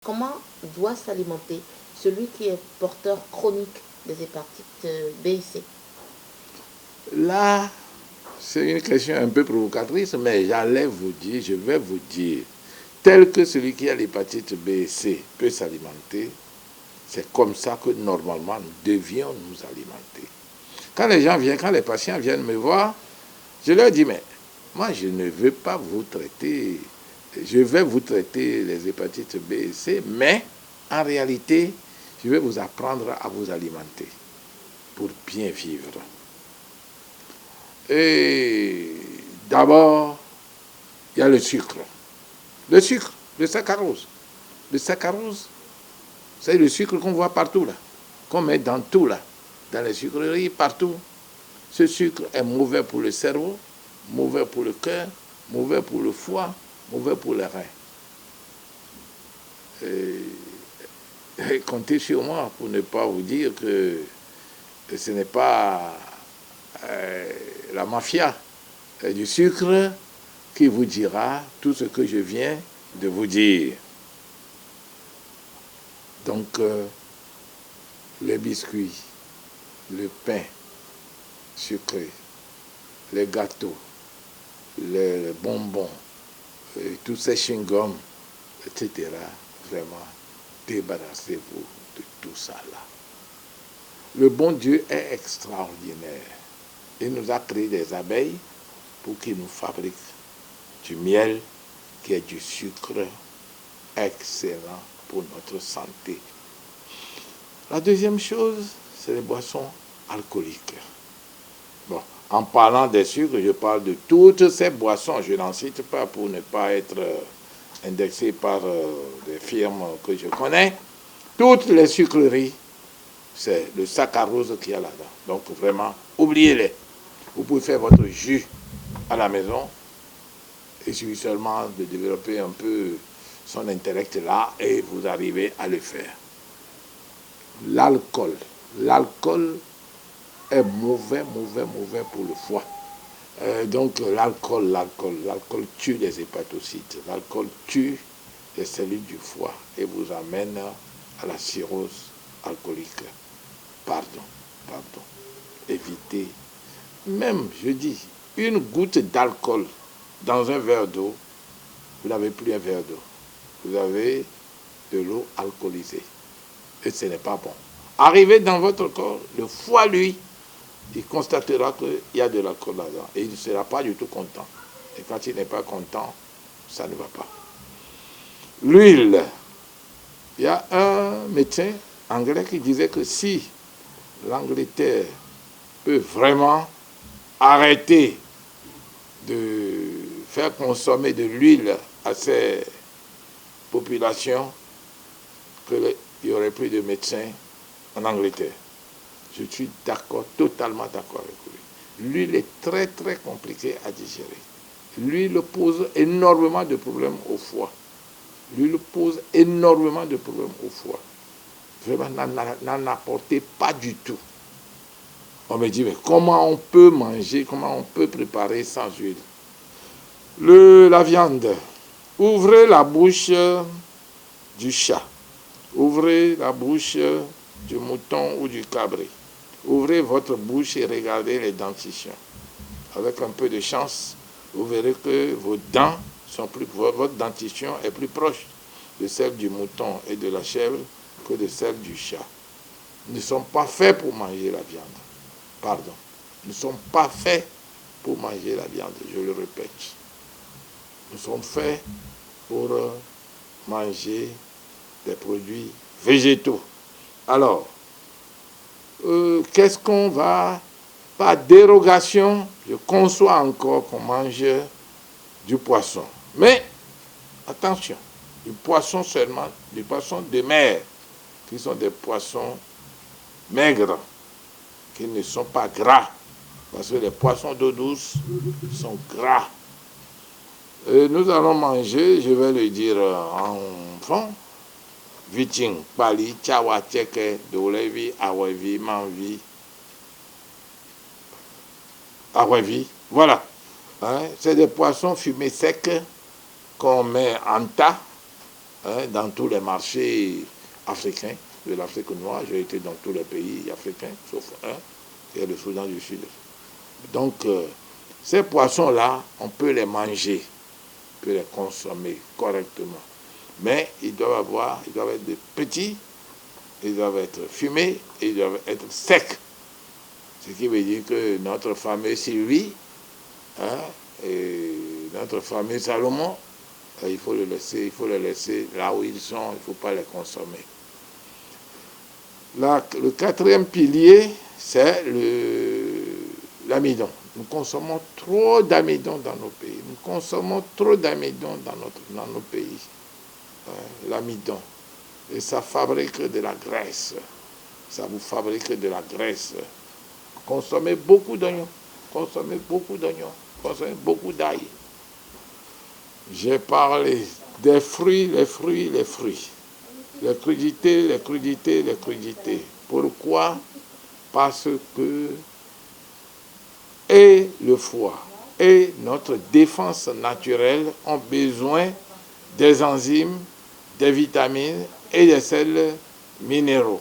Comment doit s'alimenter celui qui est porteur chronique des hépatites B et C? Là, c'est une question un peu provocatrice, mais je vais vous dire, tel que celui qui a l'hépatite B et C peut s'alimenter, c'est comme ça que normalement nous devions nous alimenter. Quand les patients viennent me voir, je leur dis, mais moi je ne veux pas vous traiter, je vais vous traiter les hépatites B et C, mais en réalité, je vais vous apprendre à vous alimenter pour bien vivre. Et d'abord, il y a le sucre. Le sucre, le saccharose. Le saccharose, c'est le sucre qu'on voit partout là, qu'on met dans tout là, dans les sucreries, partout. Ce sucre est mauvais pour le cerveau, mauvais pour le cœur, mauvais pour le foie, mauvais pour les reins. Et comptez sur moi pour ne pas vous dire que ce n'est pas la mafia du sucre qui vous dira tout ce que je viens de vous dire. Donc, les biscuits, le pain sucré, les gâteaux, les bonbons, tous ces chewing-gums, etc. Vraiment, débarrassez-vous de tout ça là. Le bon Dieu est extraordinaire. Il nous a créé des abeilles pour qu'ils nous fabriquent du miel qui est du sucre excellent pour notre santé. La deuxième chose, c'est les boissons alcooliques. Bon, en parlant des sucres, je parle de toutes ces boissons. Je n'en cite pas pour ne pas être indexé par des firmes que je connais. Toutes les sucreries, c'est le saccharose qu'il y a là-dedans. Donc vraiment, oubliez-les. Vous pouvez faire votre jus à la maison. Il suffit seulement de développer un peu son intellect là et vous arrivez à le faire. L'alcool. L'alcool est mauvais pour le foie. Donc l'alcool tue les hépatocytes. L'alcool tue les cellules du foie et vous amène à la cirrhose alcoolique. Pardon. Évitez. Même, je dis, une goutte d'alcool dans un verre d'eau, vous n'avez plus un verre d'eau. Vous avez de l'eau alcoolisée. Et ce n'est pas bon. Arrivé dans votre corps, le foie, lui, il constatera qu'il y a de l'alcool là-dedans. Et il ne sera pas du tout content. Et quand il n'est pas content, ça ne va pas. L'huile. Il y a un médecin anglais qui disait que si l'Angleterre peut vraiment arrêter de faire consommer de l'huile à ses populations, qu'il n'y aurait plus de médecins en Angleterre. Je suis d'accord, totalement d'accord avec lui. L'huile est très très compliquée à digérer. L'huile pose énormément de problèmes au foie. L'huile pose énormément de problèmes au foie. Vraiment, n'en apportez pas du tout. On me dit, mais comment on peut manger, comment on peut préparer sans huile? La viande. Ouvrez la bouche du chat. Ouvrez la bouche du mouton ou du cabri. Ouvrez votre bouche et regardez les dentitions. Avec un peu de chance, vous verrez que vos dents sont votre dentition est plus proche de celle du mouton et de la chèvre que de celle du chat. Nous ne sommes pas faits pour manger la viande. Pardon. Nous ne sommes pas faits pour manger la viande, je le répète. Nous sommes faits pour manger des produits végétaux. Alors, qu'est-ce qu'on va, par dérogation, je conçois encore qu'on mange du poisson. Mais, attention, du poisson seulement, du poisson de mer, qui sont des poissons maigres, qui ne sont pas gras, parce que les poissons d'eau douce sont gras. Nous allons manger, je vais le dire en fond, viting, pali, chawa, tcheke, dolevi, awevi, manvi, awevi, voilà. Hein? C'est des poissons fumés secs qu'on met en tas dans tous les marchés africains de l'Afrique noire. J'ai été dans tous les pays africains, sauf un, qui est le Soudan du Sud. Donc, ces poissons-là, on peut les manger, on peut les consommer correctement. Mais ils doivent être de petits, ils doivent être fumés et ils doivent être secs. Ce qui veut dire que notre fameux Sylvie, et notre fameux Salomon, il faut les laisser là où ils sont, il ne faut pas les consommer. Le quatrième pilier, c'est l'amidon. Nous consommons trop d'amidon dans nos pays. Nous consommons trop d'amidon dans nos pays. L'amidon. Et ça fabrique de la graisse. Ça vous fabrique de la graisse. Consommez beaucoup d'oignons. Consommez beaucoup d'oignons. Consommez beaucoup d'ail. J'ai parlé des fruits, les fruits. Les crudités. Pourquoi? Parce que et le foie et notre défense naturelle ont besoin des enzymes, des vitamines et des sels minéraux.